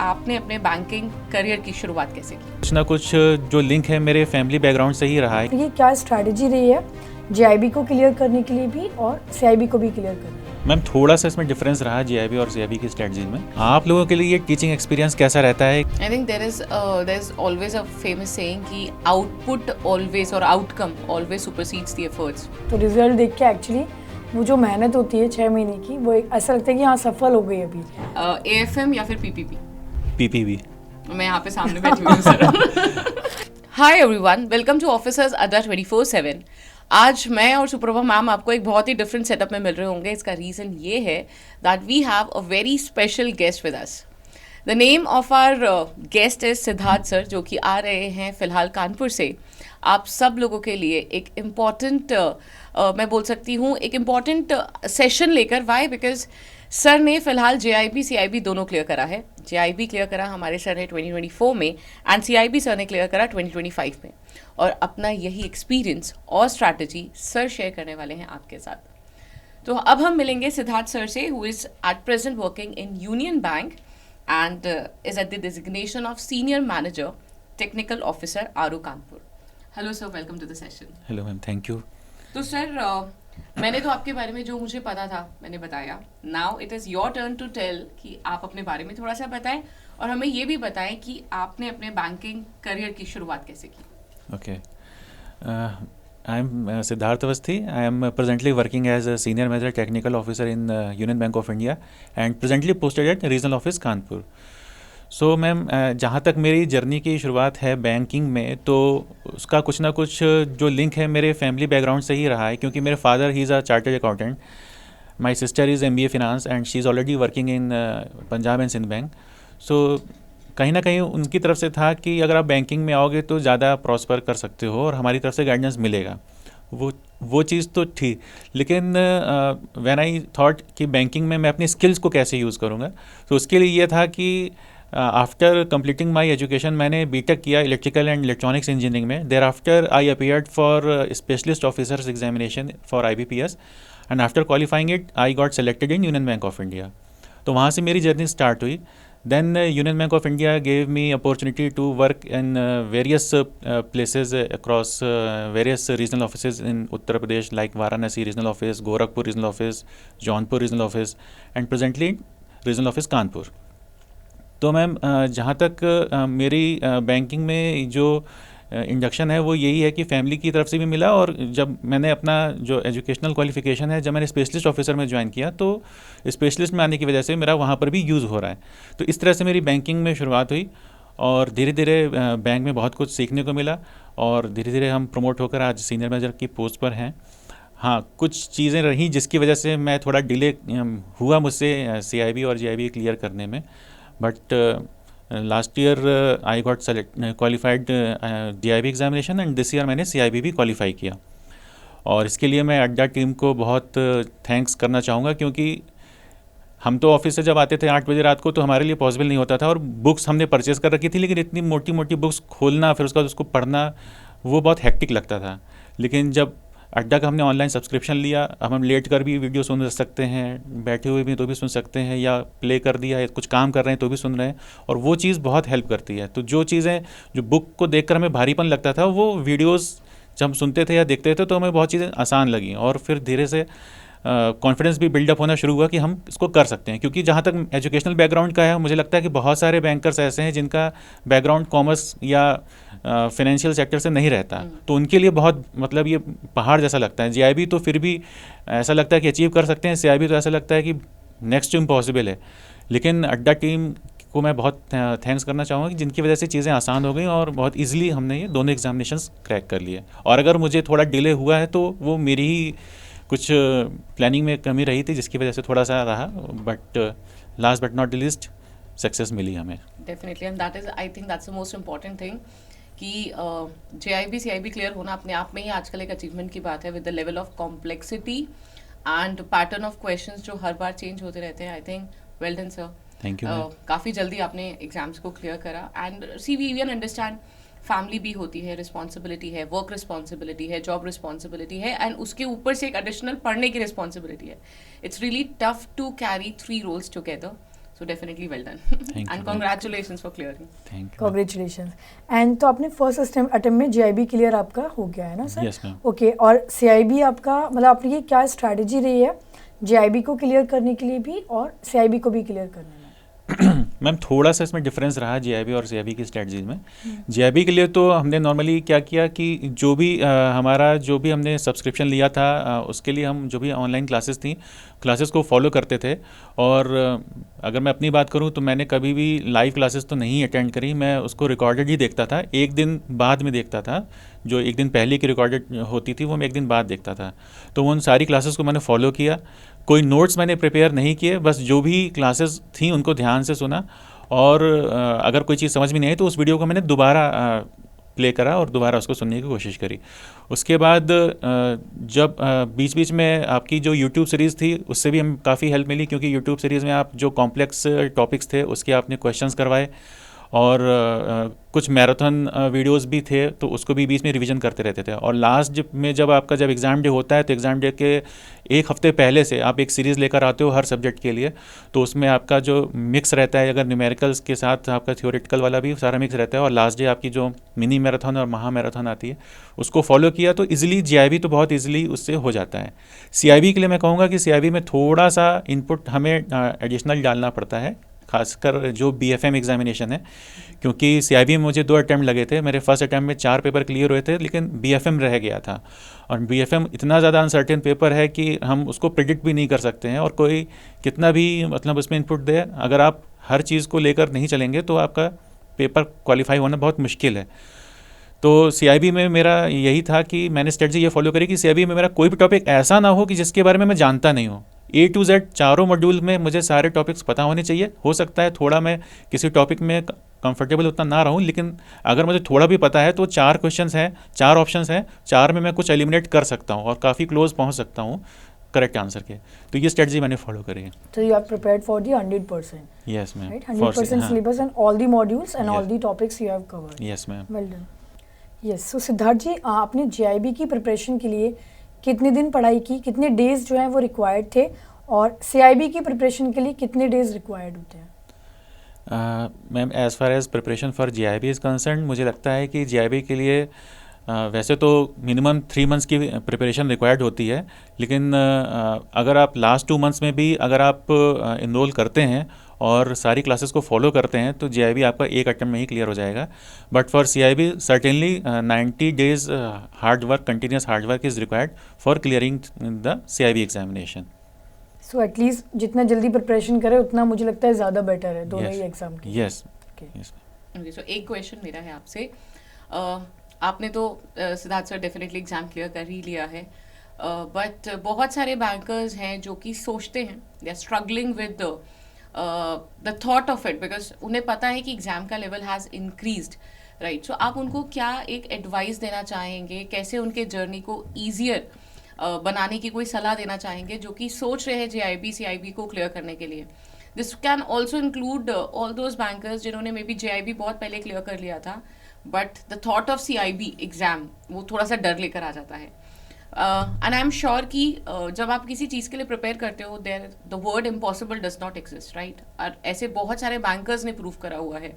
आपने अपने banking career की शुरुआत कैसे की? कुछ ना कुछ जो लिंक है मेरे फैमिली बैकग्राउंड से ही रहा है। ये क्या स्ट्रैटेजी रही है जीआईबी को क्लियर करने के लिए भी और सीआईबी को भी क्लियर करने के लिए? मैम थोड़ा सा इसमें डिफरेंस रहा जीआईबी और सीआईबी की स्ट्रेटजी में। आप लोगों के लिए ये टीचिंग एक्सपीरियंस कैसा रहता है? I think there is always a famous saying कि आउटपुट ऑलवेज और outcome always supersedes the efforts. तो रिजल्ट देख के एक्चुअली वो जो मेहनत होती है 6 महीने की वो ऐसा लगता है कि हाँ सफल हो गई अभी। एएफएम या फिर पीपीपी? पीपीबी। मैं यहाँ पे सामने बैठी हुई हूँ sir. Hi everyone, welcome to officers Adda 24/7। आज मैं और सुप्रभा मैम आपको एक बहुत ही डिफरेंट सेटअप में मिल रहे होंगे। इसका रीज़न ये है that we have a very special guest with us. The name of our guest is Siddharth sir, जो कि आ रहे हैं फिलहाल कानपुर से आप सब लोगों के लिए एक इम्पॉर्टेंट मैं बोल सकती हूँ एक इम्पॉर्टेंट सेशन लेकर। वाई? बिकॉज सर ने फिलहाल जेआईबी सीआईबी दोनों क्लियर करा है। जेआईबी क्लियर करा हमारे सर ने 2024 में एंड सीआईबी सर ने क्लियर करा 2025 में, और अपना यही एक्सपीरियंस और स्ट्रैटेजी सर शेयर करने वाले हैं आपके साथ। तो अब हम मिलेंगे सिद्धार्थ सर से, who is at present working in Union bank and is at the designation of Senior Manager, Technical Officer, आरू Kanpur. Hello sir, welcome to the session. Hello ma'am, thank you. तो सर मैंने तो आपके बारे में जो मुझे पता था मैंने बताया। Now it is your turn to tell कि आप अपने बारे में थोड़ा सा बताएं और हमें ये भी बताएं कि आपने अपने बैंकिंग करियर की शुरुआत कैसे की। Okay, I am Siddharth Avasthi. I am presently working as a Senior Manager Technical Officer in Union Bank of India and presently posted at Regional Office Kanpur. So ma'am जहाँ तक मेरी journey की शुरुआत है बैंकिंग में, तो उसका कुछ ना कुछ जो लिंक है मेरे फैमिली बैकग्राउंड से ही रहा है, क्योंकि मेरे father he is a chartered accountant, my sister is MBA finance and she is already working in Punjab and Sind bank. So कहीं ना कहीं उनकी तरफ से था कि अगर आप बैंकिंग में आओगे तो ज़्यादा प्रॉस्पर कर सकते हो और हमारी तरफ से गाइडेंस मिलेगा। वो चीज़ तो थी, लेकिन व्हेन आई थॉट कि बैंकिंग में मैं अपनी स्किल्स को कैसे यूज़ करूँगा, तो उसके लिए ये था कि आफ्टर कंप्लीटिंग माय एजुकेशन मैंने बीटेक किया इलेक्ट्रिकल एंड इलेक्ट्रॉनिक्स इंजीनियरिंग में। Thereafter I appeared for specialist officers examination for IBPS and after qualifying it I got selected in Union Bank of India. तो वहाँ से मेरी journey start हुई। Then Union Bank of India gave me opportunity to work in various places across various regional offices in Uttar Pradesh, like Varanasi regional office, Gorakhpur regional office, Jaunpur regional office, and presently regional office Kanpur. तो ma'am जहाँ तक मेरी banking में जो induction है वो यही है कि फैमिली की तरफ से भी मिला, और जब मैंने अपना जो एजुकेशनल क्वालिफिकेशन है, जब मैंने स्पेशलिस्ट ऑफिसर में ज्वाइन किया, तो स्पेशलिस्ट में आने की वजह से मेरा वहाँ पर भी यूज़ हो रहा है। तो इस तरह से मेरी बैंकिंग में शुरुआत हुई और धीरे धीरे बैंक में बहुत कुछ सीखने को मिला और धीरे धीरे हम प्रमोट होकर आज सीनियर मैनेजर की पोस्ट पर हैं। हाँ, कुछ चीज़ें रहीं जिसकी वजह से मैं थोड़ा डिले हुआ मुझसे CIB और GIB क्लियर करने में, but last year I got qualified GIB examination and this year मैंने CIB भी क्वालिफाई किया। और इसके लिए मैं अड्डा टीम को बहुत थैंक्स करना चाहूँगा, क्योंकि हम तो ऑफिस से जब आते थे 8 बजे रात को, तो हमारे लिए पॉसिबल नहीं होता था, और बुक्स हमने परचेज़ कर रखी थी, लेकिन इतनी मोटी मोटी बुक्स खोलना फिर उसका उसको पढ़ना वो बहुत हेक्टिक लगता था। लेकिन जब अड्डा का हमने ऑनलाइन सब्सक्रिप्शन लिया, अब हम लेट कर भी वीडियो सुन सकते हैं, बैठे हुए भी तो भी सुन सकते हैं, या प्ले कर दिया, कुछ काम कर रहे हैं तो भी सुन रहे हैं, और वो चीज़ बहुत हेल्प करती है। तो जो चीज़ें जो बुक को देखकर हमें भारीपन लगता था, वो वीडियोस जब हम सुनते थे या देखते थे तो हमें बहुत चीज़ें आसान लगी, और फिर धीरे से कॉन्फिडेंस भी बिल्डअप होना शुरू हुआ कि हम इसको कर सकते हैं। क्योंकि जहाँ तक एजुकेशनल बैकग्राउंड का है, मुझे लगता है कि बहुत सारे बैंकर्स ऐसे हैं जिनका बैकग्राउंड कॉमर्स या फाइनेंशियल सेक्टर से नहीं रहता, तो उनके लिए बहुत मतलब ये पहाड़ जैसा लगता है। GIB तो फिर भी ऐसा लगता है कि अचीव कर सकते हैं, CIB तो ऐसा लगता है कि नेक्स्ट टू इम्पॉसिबल है। लेकिन अड्डा टीम को मैं बहुत थैंक्स करना चाहूँगा कि जिनकी वजह से चीज़ें आसान हो गई और बहुत ईजिली हमने ये दोनों एग्जामिनेशंस क्रैक कर लिए। और अगर मुझे थोड़ा डिले हुआ है तो वो मेरी ही कुछ प्लानिंग में कमी रही थी, जिसकी वजह से थोड़ा सा रहा, but last but not least success मिली हमें। Definitely, and that is I think that's the most important thing कि JIB CIB क्लियर होना अपने आप में ही आजकल एक अचीवमेंट की बात है, with the level of complexity and pattern of questions जो हर बार चेंज होते रहते हैं। I think well done sir, thank you. काफ़ी जल्दी आपने एग्जाम्स को क्लियर करा, and we even understand family भी होती है, रिस्पॉन्सिबिलिटी है, वर्क रिस्पॉन्सिबिलिटी है, जॉब रिस्पॉन्सिबिलिटी है, एंड उसके ऊपर से एक एडिशनल पढ़ने की रिस्पॉन्सिबिलिटी है। It's really tough to carry 3 roles together. So definitely well done. Thank And you. congratulations for clearing. Thank you. Congratulation. And तो आपने फर्स्ट अटेम्प्ट में जीआईबी क्लियर आपका हो गया है ना सर? Yes, ma'am. ओके, और सीआईबी आपका मतलब आपकी ये क्या स्ट्रैटेजी रही है जीआईबी को क्लियर करने के लिए भी और सीआईबी को भी क्लियर करने में? मैम थोड़ा सा इसमें डिफरेंस रहा जीआईबी और सीआईबी की स्ट्रेटजीज में। जीआईबी के लिए तो हमने नॉर्मली क्या किया कि जो भी हमारा जो भी हमने सब्सक्रिप्शन लिया था उसके लिए हम जो भी ऑनलाइन क्लासेस थी क्लासेस को फॉलो करते थे। और अगर मैं अपनी बात करूं तो मैंने कभी भी लाइव क्लासेस तो नहीं अटेंड करी, मैं उसको रिकॉर्डेड ही देखता था, एक दिन बाद में देखता था। जो एक दिन पहले की रिकॉर्डेड होती थी वो मैं एक दिन बाद देखता था। तो उन सारी क्लासेस को मैंने फॉलो किया, कोई नोट्स मैंने प्रिपेयर नहीं किए, बस जो भी क्लासेस थी उनको ध्यान से सुना। और अगर कोई चीज़ समझ में नहीं आई तो उस वीडियो को मैंने दोबारा प्ले करा और दोबारा उसको सुनने की कोशिश करी। उसके बाद जब बीच बीच में आपकी जो यूट्यूब सीरीज़ थी उससे भी हमें काफ़ी हेल्प मिली, क्योंकि यूट्यूब सीरीज़ में आप जो कॉम्प्लेक्स टॉपिक्स थे उसके आपने क्वेश्चंस करवाए और कुछ मैराथन वीडियोस भी थे तो उसको भी बीच में रिवीजन करते रहते थे। और लास्ट में जब एग्ज़ाम डे होता है तो एग्ज़ाम डे के एक हफ्ते पहले से आप एक सीरीज़ लेकर आते हो हर सब्जेक्ट के लिए, तो उसमें आपका जो मिक्स रहता है, अगर न्यूमेरिकल्स के साथ आपका थ्योरेटिकल वाला भी सारा मिक्स रहता है, और लास्ट डे आपकी जो मिनी मैराथन और महा मैराथन आती है उसको फॉलो किया तो ईजिली जीआईबी तो बहुत ईजिली उससे हो जाता है। सीआईबी के लिए मैं कहूँगा कि सीआईबी में थोड़ा सा इनपुट हमें एडिशनल डालना पड़ता है, खासकर जो बीएफएम एग्जामिनेशन है, क्योंकि सीआईबी में मुझे 2 अटैम्प्ट लगे थे। मेरे फर्स्ट अटैम्प्ट में 4 पेपर क्लियर हुए थे, लेकिन बीएफएम रह गया था। और बीएफएम इतना ज़्यादा अनसर्टेन पेपर है कि हम उसको प्रिडिक्ट भी नहीं कर सकते हैं, और कोई कितना भी मतलब उसमें इनपुट दे, अगर आप हर चीज़ को लेकर नहीं चलेंगे तो आपका पेपर क्वालिफाई होना बहुत मुश्किल है। तो सीआईबी में मेरा यही था कि मैंने स्ट्रेटजी ये फॉलो करी कि सीआईबी में मेरा कोई भी टॉपिक ऐसा ना हो कि जिसके बारे में मैं जानता नहीं हूँ। A to Z चारों मॉड्यूल में मुझे सारे टॉपिक्स पता होने चाहिए। हो सकता है थोड़ा मैं किसी टॉपिक में कंफर्टेबल उतना ना रहूं, लेकिन अगर मुझे थोड़ा भी पता है तो 4 क्वेश्चंस हैं, 4 ऑप्शंस हैं, 4 में मैं कुछ एलिमिनेट कर सकता हूं और काफ़ी क्लोज पहुंच सकता हूं करेक्ट आंसर के। तो ये स्ट्रेटजी मैंने फॉलो करी है। So you are prepared for the 100%. Yes ma'am, Right? 100% syllabus and all the modules and all the topics you have covered. Yes ma'am. Well done. Yes. So Siddharth ji, आपने GIB की preparation के लिए कितने दिन पढ़ाई की, कितने डेज जो हैं वो रिक्वायर्ड थे, और सीआईबी की प्रिपरेशन के लिए कितने डेज रिक्वायर्ड होते हैं? Ma'am as far as preparation for GIB is concern, मुझे लगता है कि जीआईबी के लिए वैसे तो मिनिमम 3 मंथ्स की प्रिपरेशन रिक्वायर्ड होती है, लेकिन अगर आप लास्ट 2 मंथ्स में भी अगर आप इनरोल करते हैं और सारी क्लासेस को फॉलो करते हैं तो जीआईबी आपका एक अटेम्प्ट में ही क्लियर हो जाएगा। But for CIB certainly 90 days hard work, continuous hard work is required for clearing the CIB examination. So at least जितना जल्दी प्रिपरेशन करें उतना मुझे लगता है ज़्यादा बेटर है दोनों ही एग्जाम के। यस। ओके, सो एक क्वेश्चन मेरा है आपसे। आपने तो Siddharth sir definitely exam clear कर ही लिया है, बट बहुत सारे बैंकर्स हैं जो कि सोचते हैं, they are struggling with the thought of it, because उन्हें पता है कि एग्जाम का level has increased, right? So आप उनको क्या एक एडवाइस देना चाहेंगे, कैसे उनके जर्नी को ईजियर बनाने की कोई सलाह देना चाहेंगे जो कि सोच रहे हैं जेआईबी सीआईबी को क्लियर करने के लिए? This can also include all those bankers जिन्होंने मे बी जेआईबी बहुत पहले क्लियर कर लिया था, but the thought of CIB exam वो थोड़ा सा डर लेकर आ जाता है। एंड आई एम श्योर कि जब आप किसी चीज़ के लिए प्रिपेयर करते हो, there the word impossible does not exist, right? और ऐसे बहुत सारे बैंकर्स ने प्रूव करा हुआ है।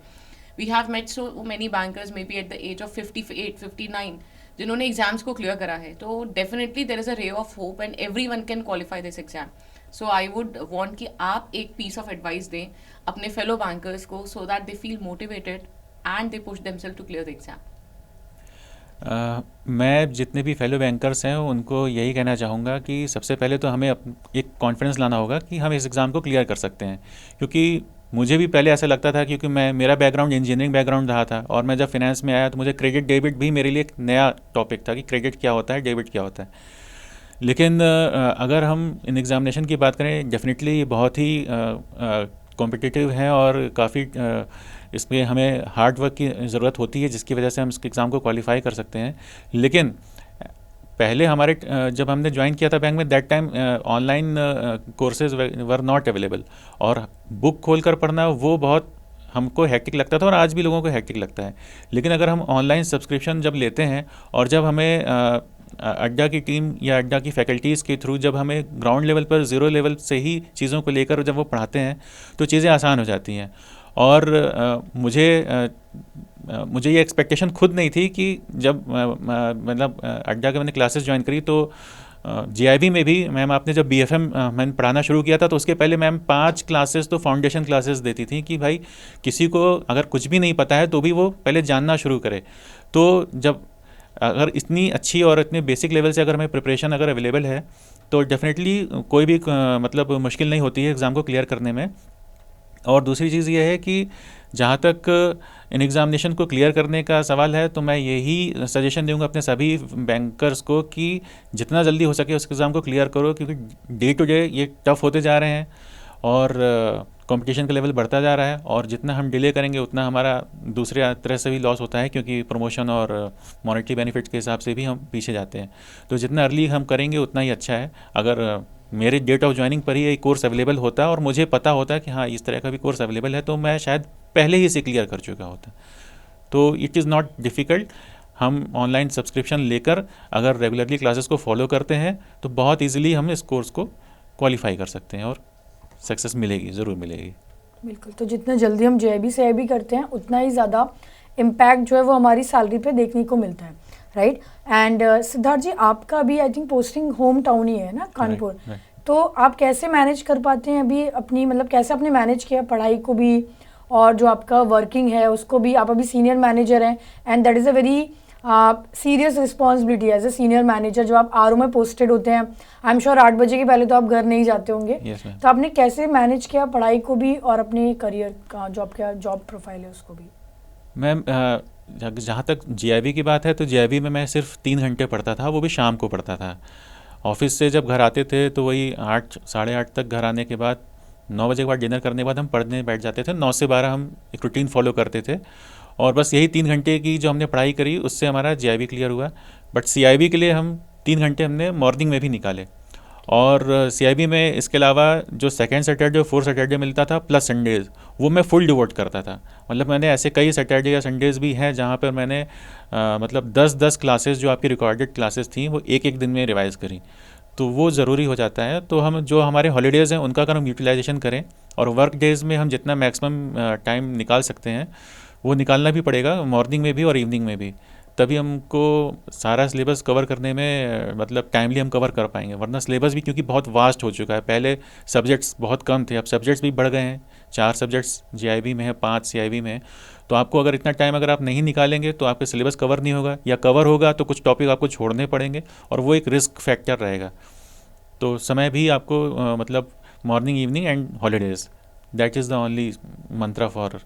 We have met so many bankers may be at the age of 58, 59 जिन्होंने एग्जाम्स को क्लियर करा है। तो definitely there is a ray of hope and everyone can qualify this exam. So I would want कि आप एक piece of advice दें अपने फेलो बैंकर्स को, so that they feel motivated and they push themselves to clear the exam. मैं जितने भी fellow bankers हैं उनको यही कहना चाहूँगा कि सबसे पहले तो हमें एक कॉन्फिडेंस लाना होगा कि हम इस एग्ज़ाम को क्लियर कर सकते हैं। क्योंकि मुझे भी पहले ऐसा लगता था, क्योंकि मेरा बैकग्राउंड इंजीनियरिंग बैकग्राउंड रहा था, और मैं जब फाइनेंस में आया तो मुझे क्रेडिट डेबिट भी मेरे लिए एक नया टॉपिक था कि क्रेडिट क्या होता है, डेबिट क्या होता है। लेकिन अगर हम इन एग्ज़ामिनेशन की बात करें, डेफिनेटली ये बहुत ही कॉम्पिटिटिव है और काफ़ी इसमें हमें हार्ड वर्क की ज़रूरत होती है, जिसकी वजह से हम इस एग्ज़ाम को क्वालिफाई कर सकते हैं। लेकिन पहले हमारे जब हमने ज्वाइन किया था बैंक में, that time online courses were not available, और बुक खोल कर पढ़ना वो बहुत हमको हैक्टिक लगता था और आज भी लोगों को हैक्टिक लगता है। लेकिन अगर हम ऑनलाइन सब्सक्रिप्शन जब लेते हैं और जब हमें अड्डा की टीम या अड्डा की फैकल्टीज़ के थ्रू जब हमें ग्राउंड लेवल पर ज़ीरो लेवल से ही चीज़ों को लेकर जब वो पढ़ाते हैं तो चीज़ें आसान हो जाती हैं। और मुझे ये एक्सपेक्टेशन खुद नहीं थी कि जब मतलब अड्डा के मैंने क्लासेस ज्वाइन करी तो JIB में भी मैम आपने जब BFM मैंने पढ़ाना शुरू किया था तो उसके पहले मैम 5 क्लासेस तो फाउंडेशन क्लासेस देती थी कि भाई किसी को अगर कुछ भी नहीं पता है तो भी वो पहले जानना शुरू करे। तो जब अगर इतनी अच्छी और इतने बेसिक लेवल से अगर हमें प्रिपरेशन अगर अवेलेबल है तो डेफिनेटली कोई भी मतलब मुश्किल नहीं होती है एग्ज़ाम को क्लियर करने में। और दूसरी चीज़ ये है कि जहाँ तक इन एग्ज़ामिनेशन को क्लियर करने का सवाल है तो मैं यही सजेशन दूंगा अपने सभी बैंकर्स को कि जितना जल्दी हो सके उस एग्ज़ाम को क्लियर करो, क्योंकि डे टू डे ये टफ़ होते जा रहे हैं और कंपटीशन का लेवल बढ़ता जा रहा है। और जितना हम डिले करेंगे उतना हमारा दूसरे तरह से भी लॉस होता है, क्योंकि प्रमोशन और मॉनेटरी बेनिफिट्स के हिसाब से भी हम पीछे जाते हैं। तो जितना अर्ली हम करेंगे उतना ही अच्छा है। अगर मेरे डेट ऑफ ज्वाइनिंग पर ही एक कोर्स अवेलेबल होता और मुझे पता होता कि हाँ इस तरह का भी कोर्स अवेलेबल है तो मैं शायद पहले ही इसे क्लियर कर चुका होता। तो इट इज़ नॉट डिफ़िकल्ट। हम ऑनलाइन सब्सक्रिप्शन लेकर अगर रेगुलरली क्लासेस को फॉलो करते हैं तो बहुत इजीली हम इस कोर्स को क्वालिफाई कर सकते हैं और सक्सेस मिलेगी, ज़रूर मिलेगी। बिल्कुल, तो जितना जल्दी हम JIB CIB करते हैं उतना ही ज़्यादा इम्पैक्ट जो है वो हमारी सैलरी पे देखने को मिलता है, राइट। एंड सिद्धार्थ जी, आपका अभी I think posting home town ही है ना, कानपुर। right. तो आप कैसे मैनेज कर पाते हैं अभी अपनी, मतलब कैसे आपने मैनेज किया पढ़ाई को भी और जो आपका वर्किंग है उसको भी? आप अभी सीनियर मैनेजर हैं and that is a very serious responsibility as a senior manager. जो आप RO में पोस्टेड होते हैं, आई एम श्योर 8 बजे के पहले तो आप घर नहीं जाते होंगे। Yes, तो आपने कैसे मैनेज किया पढ़ाई को भी और अपने करियर का जो आपका जॉब प्रोफाइल है उसको भी? मैम जहाँ तक JIB की बात है तो JIB में मैं सिर्फ 3 घंटे पढ़ता था, वो भी शाम को पढ़ता था। ऑफिस से जब घर आते थे तो वही 8 साढ़े 8 तक घर आने के बाद 9 बजे के बाद डिनर करने के बाद हम पढ़ने बैठ जाते थे। 9 से 12 हम एक रूटीन फॉलो करते थे और बस यही 3 घंटे की जो हमने पढ़ाई करी उससे हमारा JIB क्लियर हुआ। बट CIB के लिए हम 3 घंटे हमने मॉर्निंग में भी निकाले। और CIB में इसके अलावा जो सेकेंड सैटरडे और फोर्थ सैटरडे मिलता था प्लस संडेज़, वो मैं फुल डिवोट करता था। मतलब मैंने ऐसे कई सैटरडे या संडेज़ भी हैं जहाँ पर मैंने मतलब 10-10 क्लासेस जो आपकी रिकॉर्डेड क्लासेस थी वो एक दिन में रिवाइज़ करी। तो वो ज़रूरी हो जाता है। तो हम जो हमारे हॉलीडेज़ हैं उनका अगर हम यूटिलाइजेशन करें और वर्क डेज़ में हम जितना मैक्सिमम टाइम निकाल सकते हैं वो निकालना भी पड़ेगा, मॉर्निंग में भी और इवनिंग में भी। तभी हमको सारा सिलेबस कवर करने में मतलब टाइमली हम कवर कर पाएंगे। वरना सिलेबस भी क्योंकि बहुत वास्ट हो चुका है, पहले सब्जेक्ट्स बहुत कम थे, अब सब्जेक्ट्स भी बढ़ गए हैं। 4 सब्जेक्ट्स JIB में है, 5 CIB में है। तो आपको अगर इतना टाइम अगर आप नहीं निकालेंगे तो आपके सिलेबस कवर नहीं होगा, या कवर होगा तो कुछ टॉपिक आपको छोड़ने पड़ेंगे और वो एक रिस्क फैक्टर रहेगा। तो समय भी आपको मतलब morning, evening and holidays, that is the only Mantra for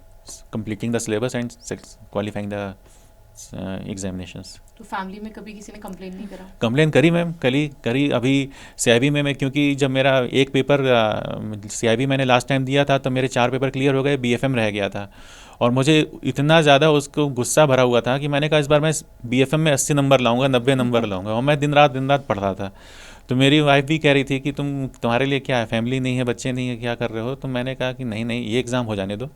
completing the syllabus and qualifying the examinations. तो फैमिली में कभी किसी ने कंप्लेन नहीं करा? कंप्लेन करी मैम, करी अभी CIB में मैं, क्योंकि जब मेरा एक पेपर CIB मैंने लास्ट टाइम दिया था तो मेरे 4 पेपर क्लियर हो गए, BFM रह गया था। और मुझे इतना ज़्यादा उसको गुस्सा भरा हुआ था कि मैंने कहा इस बार मैं BFM में 80 नंबर लाऊंगा, 90 नंबर लाऊंगा। और मैं दिन रात पढ़ रहा था। तो मेरी वाइफ भी कह रही थी कि तुम्हारे लिए क्या है, फैमिली नहीं है, बच्चे नहीं है, क्या कर रहे हो? तो मैंने कहा कि नहीं ये एग्ज़ाम हो जाने दो।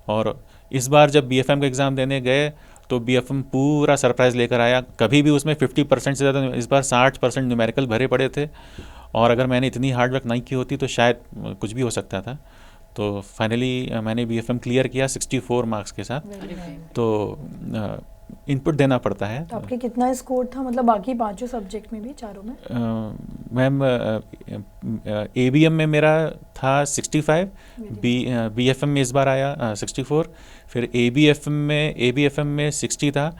और इस बार जब BFM का एग्ज़ाम देने गए तो BFM पूरा सरप्राइज़ लेकर आया। कभी भी उसमें 50% से ज़्यादा, इस बार 60% न्यूमेरिकल भरे पड़े थे। और अगर मैंने इतनी हार्ड वर्क नहीं की होती तो शायद कुछ भी हो सकता था। तो फाइनली मैंने BFM क्लियर किया 64 मार्क्स के साथ। तो इनपुट देना पड़ता है। तो आपके कितना स्कोर था, मतलब बाकी 5 सब्जेक्ट में भी, चारों में? मैम ABM में मेरा था 65, BFM में इस बार आया 64, फिर ABFM में 60 था,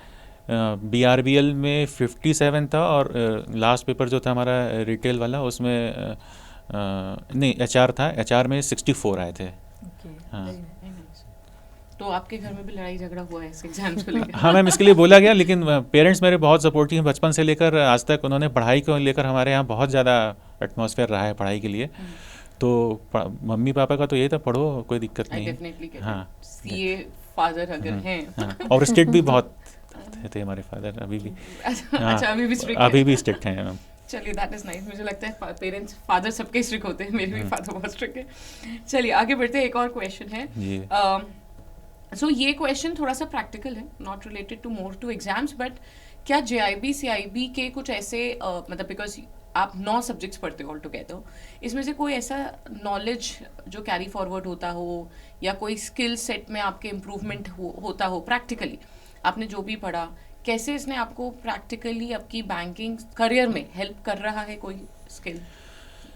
BRBL में 57 था और लास्ट पेपर जो था हमारा रिटेल वाला उसमें नहीं HR था, HR में 64 आए थे। हाँ। तो आपके घर में भी लड़ाई झगड़ा हुआ है इस एग्जाम्स को लेकर? हाँ मैम, इसके लिए बोला गया, लेकिन पेरेंट्स मेरे बहुत सपोर्टिव हैं बचपन से लेकर आज तक। उन्होंने पढ़ाई को लेकर, हमारे यहाँ बहुत ज़्यादा एटमॉस्फेयर रहा है पढ़ाई के लिए। तो मम्मी पापा का तो ये था, पढ़ो, कोई दिक्कत नहीं है। हाँ, CA फादर अगर हैं। हाँ, और स्ट्रिक्ट भी बहुत थे हमारे फादर, अभी भी। अच्छा, अभी भी स्ट्रिक्ट? अभी भी स्ट्रिक्ट हैं मैम। चलिए, दैट इज़ नाइस। मुझे लगता है पेरेंट्स, फादर सबके स्ट्रिक्ट होते हैं, मेरे भी फादर बहुत स्ट्रिक्ट है। चलिए आगे बढ़ते हैं। एक और क्वेश्चन है। सो ये क्वेश्चन थोड़ा सा प्रैक्टिकल है, not related to more to exams, but क्या JIB CIB के कुछ ऐसे मतलब बिकॉज आप 9 सब्जेक्ट्स पढ़ते हो ऑल टुगेदर, इसमें से कोई ऐसा नॉलेज जो कैरी फॉरवर्ड होता हो या कोई स्किल सेट में आपके इम्प्रूवमेंट होता हो प्रैक्टिकली, आपने जो भी पढ़ा कैसे इसने आपको प्रैक्टिकली आपकी बैंकिंग करियर में हेल्प कर रहा है, कोई स्किल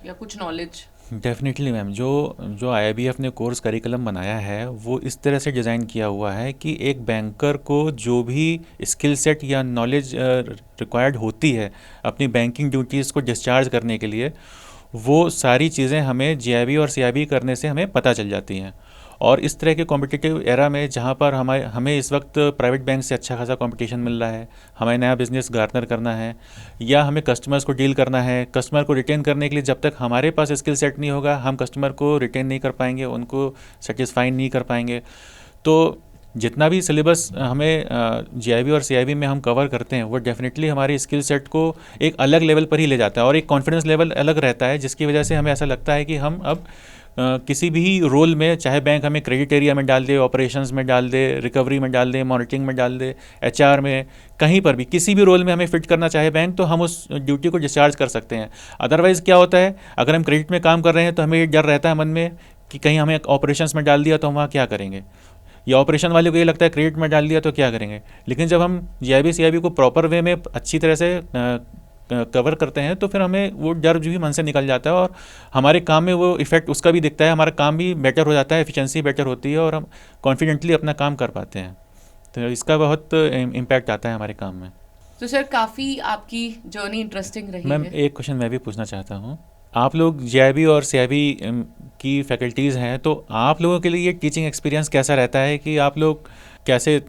या कुछ नॉलेज? डेफिनेटली मैम, जो IIBF ने कोर्स करिकुलम बनाया है वो इस तरह से डिज़ाइन किया हुआ है कि एक बैंकर को जो भी स्किल सेट या नॉलेज रिक्वायर्ड होती है अपनी बैंकिंग ड्यूटीज़ को डिस्चार्ज करने के लिए, वो सारी चीज़ें हमें JIB और CIB करने से हमें पता चल जाती हैं। और इस तरह के कॉम्पिटिटिव एरा में जहाँ पर हमें इस वक्त प्राइवेट बैंक से अच्छा खासा कंपटीशन मिल रहा है, हमें नया बिजनेस गार्नर करना है या हमें कस्टमर्स को डील करना है, कस्टमर को रिटेन करने के लिए जब तक हमारे पास स्किल सेट नहीं होगा हम कस्टमर को रिटेन नहीं कर पाएंगे, उनको सेटिस्फाई नहीं कर पाएंगे। तो जितना भी सिलेबस हमें JIB और CIB में हम कवर करते हैं वो डेफिनेटली हमारे स्किल सेट को एक अलग लेवल पर ही ले जाता है और एक कॉन्फिडेंस लेवल अलग रहता है, जिसकी वजह से हमें ऐसा लगता है कि हम अब किसी भी रोल में, चाहे बैंक हमें क्रेडिट एरिया में डाल दे, ऑपरेशंस में डाल दे, रिकवरी में डाल दे, मॉनिटरिंग में डाल दे, HR में, कहीं पर भी किसी भी रोल में हमें फिट करना चाहे बैंक, तो हम उस ड्यूटी को डिस्चार्ज कर सकते हैं। अदरवाइज़ क्या होता है, अगर हम क्रेडिट में काम कर रहे हैं तो हमें ये डर रहता है मन में कि कहीं हमें ऑपरेशंस में डाल दिया तो हम वहाँ क्या करेंगे, या ऑपरेशन वाले को ये लगता है क्रेडिट में डाल दिया तो क्या करेंगे। लेकिन जब हम JIB CIB को प्रॉपर वे में अच्छी तरह से कवर करते हैं तो फिर हमें वो डर भी मन से निकल जाता है और हमारे काम में वो इफ़ेक्ट उसका भी दिखता है, हमारा काम भी बेटर हो जाता है, एफिशिएंसी बेटर होती है और हम कॉन्फिडेंटली अपना काम कर पाते हैं। तो इसका बहुत इम्पैक्ट आता है हमारे काम में। तो सर काफ़ी आपकी जर्नी इंटरेस्टिंग रही मैम है। एक क्वेश्चन मैं भी पूछना चाहता हूँ, आप लोग JIB और CIB की फैकल्टीज़ हैं, तो आप लोगों के लिए ये टीचिंग एक्सपीरियंस कैसा रहता है कि आप लोग कैसे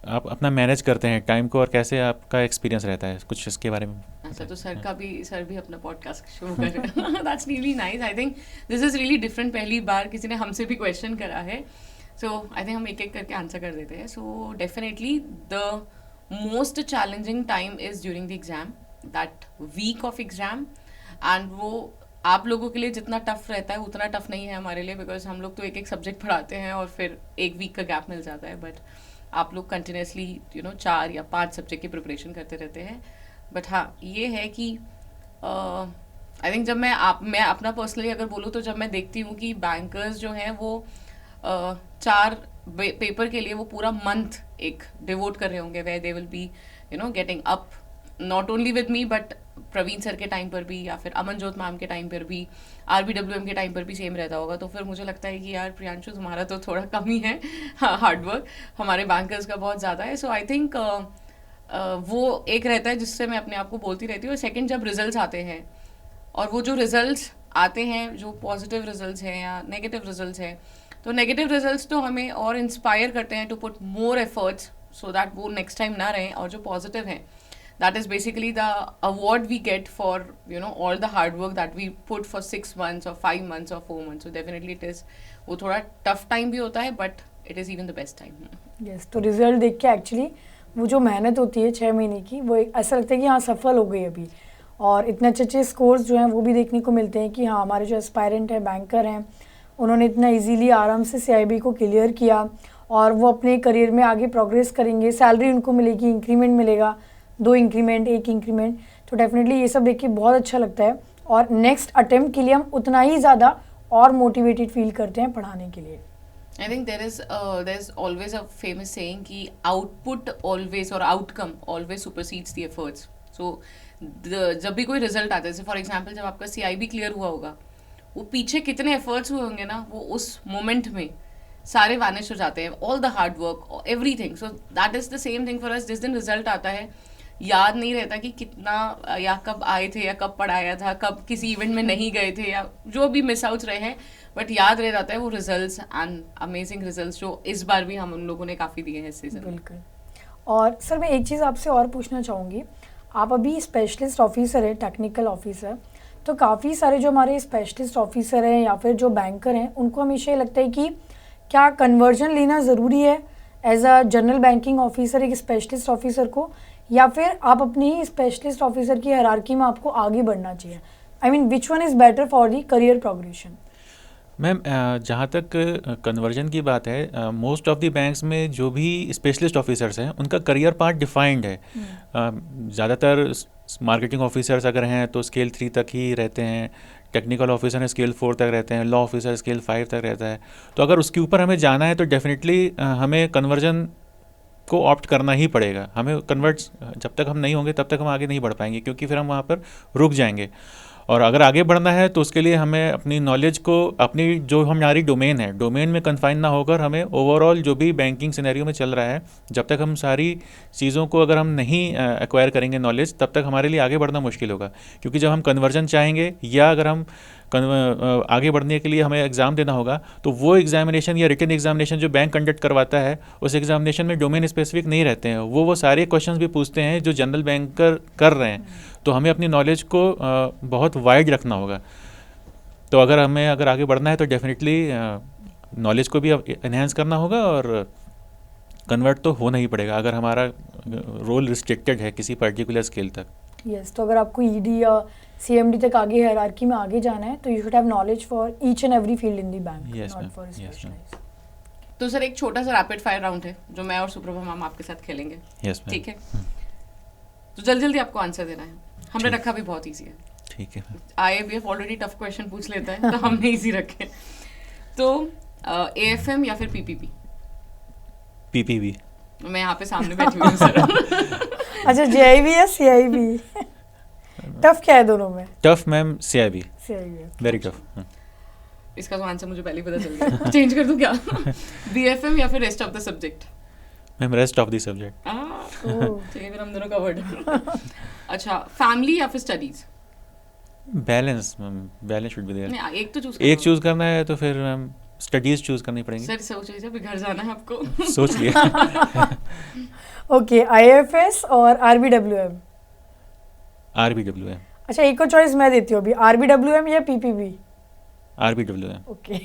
आप अपना मैनेज करते हैं टाइम को और कैसे आपका एक्सपीरियंस रहता है, कुछ इसके बारे में? अच्छा, तो सर भी अपना पॉडकास्ट शुरू कर रहे हैं। That's really nice. I think this is really different. पहली बार किसी ने हमसे भी क्वेश्चन करा है, सो आई थिंक हम एक एक करके आंसर कर देते हैं। So definitely the most challenging time is during the exam, that week of exam. And वो आप लोगों के लिए जितना टफ रहता है उतना टफ नहीं है हमारे लिए, बिकॉज हम लोग तो एक एक सब्जेक्ट पढ़ाते हैं और फिर एक वीक का गैप मिल जाता है। बट आप लोग कंटिन्यूसली 4 या 5 सब्जेक्ट की प्रिपरेशन करते रहते हैं। बट हाँ, ये है कि आई थिंक जब मैं अपना पर्सनली अगर बोलूँ तो जब मैं देखती हूँ कि बैंकर्स जो हैं वो 4 पेपर के लिए वो पूरा मंथ एक डिवोट कर रहे होंगे, वे they will be getting up not only with me but Praveen sir के टाइम पर भी या फिर अमनजोत मैम के टाइम पर भी, RBWM के टाइम पर भी सेम रहता होगा। तो फिर मुझे लगता है कि यार प्रियांशु तुम्हारा तो थोड़ा कम ही है हार्डवर्क, हमारे बैंकर्स का बहुत ज़्यादा है। सो आई थिंक वो एक रहता है जिससे मैं अपने आप को बोलती रहती हूँ। और सेकेंड, जब रिजल्ट्स आते हैं और वो जो रिजल्ट्स आते हैं जो पॉजिटिव रिजल्ट्स हैं या नेगेटिव रिजल्ट्स हैं, तो नेगेटिव रिजल्ट्स तो हमें और इंस्पायर करते हैं to put more efforts so that वो नेक्स्ट टाइम ना रहें। और जो पॉजिटिव हैं, that is basically the award we get for all the hard work that we put for 6 months or 5 months or 4 months. So definitely it is वो थोड़ा tough time भी होता है but it is even the best time. Yes, तो result देख के actually वो जो मेहनत होती है 6 महीने की, वो ऐसा लगता है कि हाँ सफल हो गई अभी। और इतने अच्छे स्कोर्स जो हैं वो भी देखने को मिलते हैं कि हाँ हमारे जो एस्पायरेंट हैं, बैंकर हैं, उन्होंने इतना इजीली आराम से CIB को क्लियर किया और वो अपने करियर में आगे प्रोग्रेस करेंगे, सैलरी उनको मिलेगी, इंक्रीमेंट मिलेगा, 2 इंक्रीमेंट, 1 इंक्रीमेंट। तो डेफिनेटली ये सब देख के बहुत अच्छा लगता है और नेक्स्ट अटेम्प्ट के लिए हम उतना ही ज़्यादा और मोटिवेटेड फील करते हैं पढ़ाने के लिए। I think there is always a famous saying कि output always or outcome always supersedes the efforts. So जब भी कोई रिजल्ट आता है, जैसे फॉर एग्जाम्पल जब आपका CIB क्लियर हुआ होगा, वो पीछे कितने एफर्ट्स हुए होंगे ना, वो उस मोमेंट में सारे वैनिश हो जाते हैं, all the hard work, everything. So that is the same thing for us. जिस दिन रिजल्ट आता है याद नहीं रहता कि कितना या कब आए थे या कब पढ़ाया था, कब किसी इवेंट में नहीं गए थे या जो भी मिस आउट्स रहे हैं, बट याद रह जाता है वो रिजल्ट्स एंड अमेजिंग रिजल्ट्स जो इस बार भी हम उन लोगों ने काफ़ी दिए हैं इस सीजन। बिल्कुल। और सर मैं एक चीज़ आपसे और पूछना चाहूँगी, आप अभी स्पेशलिस्ट ऑफिसर है, टेक्निकल ऑफिसर, तो काफ़ी सारे जो हमारे स्पेशलिस्ट ऑफिसर हैं या फिर जो बैंकर हैं, उनको हमेशा ये लगता है कि क्या कन्वर्जन लेना ज़रूरी है as a general banking officer एक स्पेशलिस्ट ऑफिसर को, या फिर आप अपनी ही स्पेशलिस्ट ऑफिसर की हायरार्की में आपको आगे बढ़ना चाहिए? I mean which one is better for the career progression? Ma'am जहाँ तक कन्वर्जन की बात है, मोस्ट ऑफ द बैंक्स में जो भी स्पेशलिस्ट ऑफिसर्स हैं उनका करियर पार्ट डिफाइंड है। ज़्यादातर मार्केटिंग ऑफिसर्स अगर हैं तो स्केल 3 तक ही रहते हैं, टेक्निकल ऑफिसर हैं स्केल 4 तक रहते हैं, लॉ ऑफिसर स्केल 5 तक रहता है। तो अगर उसके ऊपर हमें जाना है तो डेफिनेटली हमें कन्वर्जन को ऑप्ट करना ही पड़ेगा। हमें कन्वर्ट जब तक हम नहीं होंगे तब तक हम आगे नहीं बढ़ पाएंगे, क्योंकि फिर हम वहाँ पर रुक जाएंगे। और अगर आगे बढ़ना है तो उसके लिए हमें अपनी नॉलेज को, अपनी जो हमारी डोमेन है, डोमेन में कन्फाइन ना होकर हमें ओवरऑल जो भी बैंकिंग सिनेरियो में चल रहा है, जब तक हम सारी चीज़ों को अगर हम नहीं एक्वायर करेंगे नॉलेज, तब तक हमारे लिए आगे बढ़ना मुश्किल होगा। क्योंकि जब हम कन्वर्जन चाहेंगे या अगर हम आगे बढ़ने के लिए हमें एग्ज़ाम देना होगा, तो वो एग्जामिनेशन या रिटन एग्जामिनेशन जो बैंक कंडक्ट करवाता है, उस एग्जामिनेशन में डोमेन स्पेसिफिक नहीं रहते हैं। वो सारे क्वेश्चंस भी पूछते हैं जो जनरल बैंकर कर रहे हैं। तो हमें अपनी नॉलेज को बहुत वाइड रखना होगा। तो अगर आगे बढ़ना है तो डेफिनेटली नॉलेज को भी एनहेंस करना होगा और कन्वर्ट तो होना ही पड़ेगा अगर हमारा रोल रिस्ट्रिक्टेड है किसी पर्टिकुलर स्केल तक। यस, तो अगर आपको ईडी या सीएमडी तक आगे हायरार्की में आगे जाना है तो you should have knowledge for each and every field in the bank, not for specialised. तो सर एक छोटा सा रैपिड फायर राउंड है जो मैं और सुप्रभा मैम आपके साथ खेलेंगे। Yes ma'am. ठीक है, तो जल्दी जल्दी आपको आंसर देना है। हमने रखा भी बहुत इजी है। ठीक है। आईएबीएफ ऑलरेडी टफ क्वेश्चन पूछ लेता है तो हमने इजी रखे। तो एएफएम या फिर पीपीपी? पीपीबी। मैं यहाँ पे सामने बैठी हुई हूँ सर। अच्छा, जेआईबी या सीआईबी? टफ क्या है दोनों में? Tough ma'am CIB. CIB very tough. इसका तो आंसर मुझे पहले ही पता चल गया। चेंज कर दूं क्या? बीएफएम या फिर rest of the subject? Ma'am rest of the subject. चलिए फिर हम दोनों कवर्ड। अच्छा, फैमिली या फिर studies? Balance ma'am, balance should be there. नहीं, एक तो चूज एक चूज करना है तो फिर मैम स्टडीज चूज करनी पड़ेंगी। सर सोच लीजिए, अभी घर जाना है आपको। सोच लिया। ओके, आईएफएस और आरबीडब्ल्यूएम? आरबीडब्ल्यूएम। अच्छा, एक और चॉइस मैं देती हूँ अभी, आरबीडब्ल्यूएम या पीपीबी? आरबीडब्ल्यूएम। ओके।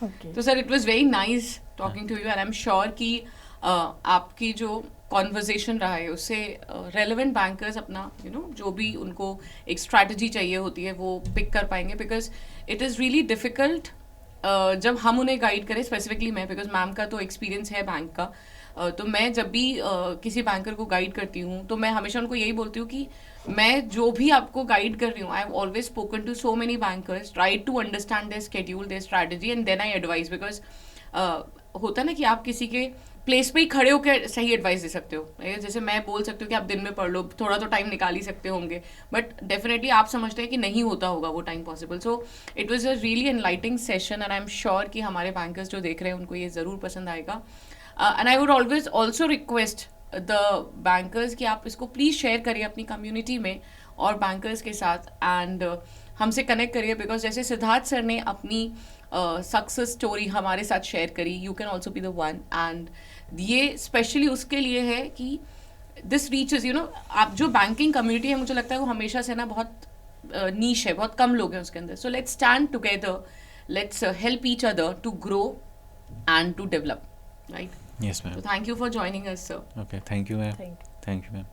ओके, तो sir it was very nice talking to you and I am sure कि आपकी जो कॉन्वर्जेशन रहा है उससे रेलेवेंट बैंकर्स अपना जो भी उनको एक स्ट्रैटेजी चाहिए होती है वो पिक कर पाएंगे। Because it is really difficult जब हम उन्हें गाइड करें, स्पेसिफिकली मैं, बिकॉज मैम का तो एक्सपीरियंस है बैंक का। तो मैं जब भी किसी बैंकर को गाइड करती हूँ तो मैं हमेशा उनको यही बोलती हूँ कि मैं जो भी आपको गाइड कर रही हूँ, I have always spoken to so many bankers, try to understand their schedule, their strategy and then I advice. Because होता ना कि आप किसी के प्लेस पे ही खड़े होकर सही एडवाइस दे सकते हो। जैसे मैं बोल सकती हूँ कि आप दिन में पढ़ लो, थोड़ा तो टाइम निकाल ही सकते होंगे, बट डेफिनेटली आप समझते हैं कि नहीं होता होगा वो time possible. So it was a really enlightening session and I am sure कि हमारे बैंकर्स जो देख रहे हैं उनको ये ज़रूर पसंद आएगा। And I would always also request the bankers कि आप इसको प्लीज़ शेयर करिए अपनी कम्युनिटी में और बैंकर्स के साथ, एंड हमसे कनेक्ट करिए। बिकॉज जैसे सिद्धार्थ सर ने अपनी सक्सेस स्टोरी हमारे साथ शेयर करी, you can also be the one. And ये स्पेशली उसके लिए है कि दिस रीचेस आप जो बैंकिंग कम्युनिटी है, मुझे लगता है वो हमेशा से ना बहुत नीश है, बहुत कम लोग हैं उसके अंदर। So let's stand together, let's help each other to grow and to develop, right? Yes ma'am. So thank you for joining us, sir. Okay, thank you ma'am. Thank you. Thank you ma'am.